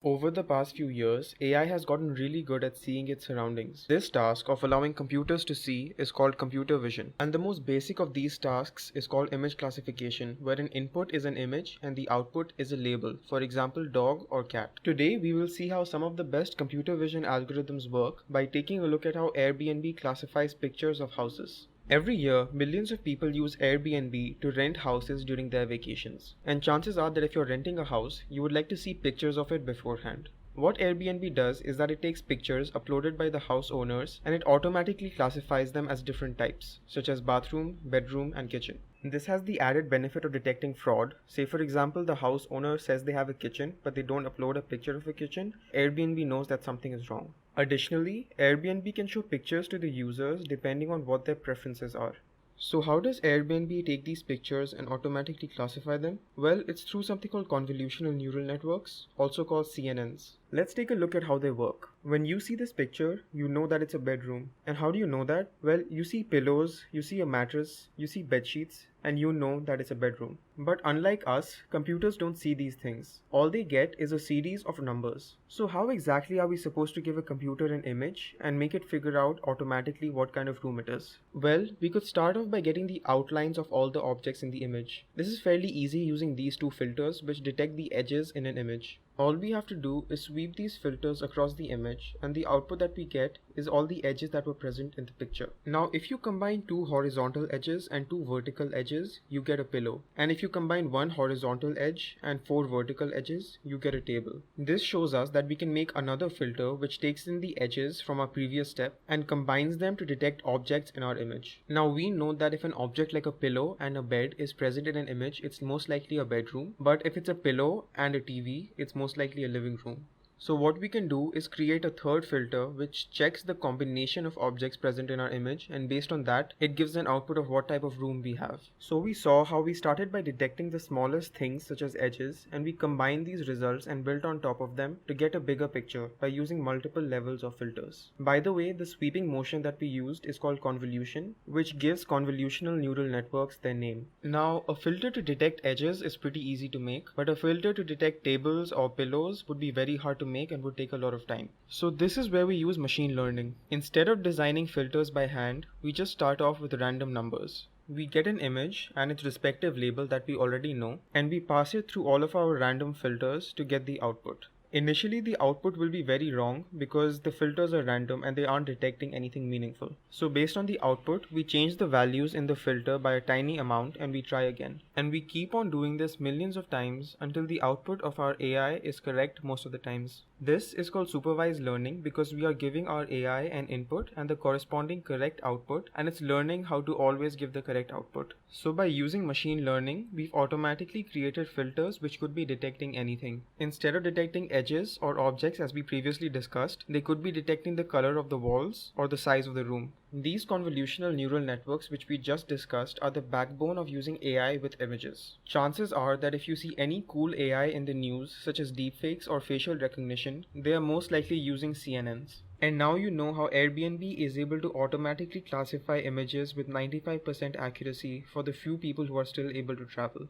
Over the past few years, AI has gotten really good at seeing its surroundings. This task of allowing computers to see is called computer vision. And the most basic of these tasks is called image classification, where an input is an image and the output is a label, for example, dog or cat. Today, we will see how some of the best computer vision algorithms work by taking a look at how Airbnb classifies pictures of houses. Every year, millions of people use Airbnb to rent houses during their vacations. And chances are that if you're renting a house, you would like to see pictures of it beforehand. What Airbnb does is that it takes pictures uploaded by the house owners and it automatically classifies them as different types, such as bathroom, bedroom, and kitchen. This has the added benefit of detecting fraud. Say for example, the house owner says they have a kitchen, but they don't upload a picture of a kitchen. Airbnb knows that something is wrong. Additionally, Airbnb can show pictures to the users depending on what their preferences are. So how does Airbnb take these pictures and automatically classify them? Well, it's through something called convolutional neural networks, also called CNNs. Let's take a look at how they work. When you see this picture, you know that it's a bedroom. And how do you know that? Well, you see pillows, you see a mattress, you see bed sheets, and you know that it's a bedroom. But unlike us, computers don't see these things. All they get is a series of numbers. So how exactly are we supposed to give a computer an image and make it figure out automatically what kind of room it is? Well, we could start off by getting the outlines of all the objects in the image. This is fairly easy using these two filters which detect the edges in an image. All we have to do is sweep these filters across the image, and the output that we get is all the edges that were present in the picture. Now if you combine two horizontal edges and two vertical edges, you get a pillow. And if you combine one horizontal edge and four vertical edges, you get a table. This shows us that we can make another filter which takes in the edges from our previous step and combines them to detect objects in our image. Now we know that if an object like a pillow and a bed is present in an image, it's most likely a bedroom. But if it's a pillow and a TV, it's most likely a living room. So what we can do is create a third filter which checks the combination of objects present in our image, and based on that it gives an output of what type of room we have. So we saw how we started by detecting the smallest things such as edges, and we combined these results and built on top of them to get a bigger picture by using multiple levels of filters. By the way, the sweeping motion that we used is called convolution, which gives convolutional neural networks their name. Now a filter to detect edges is pretty easy to make, but a filter to detect tables or pillows would be very hard to make and would take a lot of time. So this is where we use machine learning. Instead of designing filters by hand, we just start off with random numbers. We get an image and its respective label that we already know, and we pass it through all of our random filters to get the output. Initially, the output will be very wrong because the filters are random and they aren't detecting anything meaningful. So based on the output, we change the values in the filter by a tiny amount and we try again. And we keep on doing this millions of times until the output of our AI is correct most of the times. This is called supervised learning because we are giving our AI an input and the corresponding correct output, and it's learning how to always give the correct output. So by using machine learning, we've automatically created filters which could be detecting anything. Instead of detecting edges or objects as we previously discussed, they could be detecting the color of the walls or the size of the room. These convolutional neural networks which we just discussed are the backbone of using AI with images. Chances are that if you see any cool AI in the news such as deepfakes or facial recognition, they are most likely using CNNs. And now you know how Airbnb is able to automatically classify images with 95% accuracy for the few people who are still able to travel.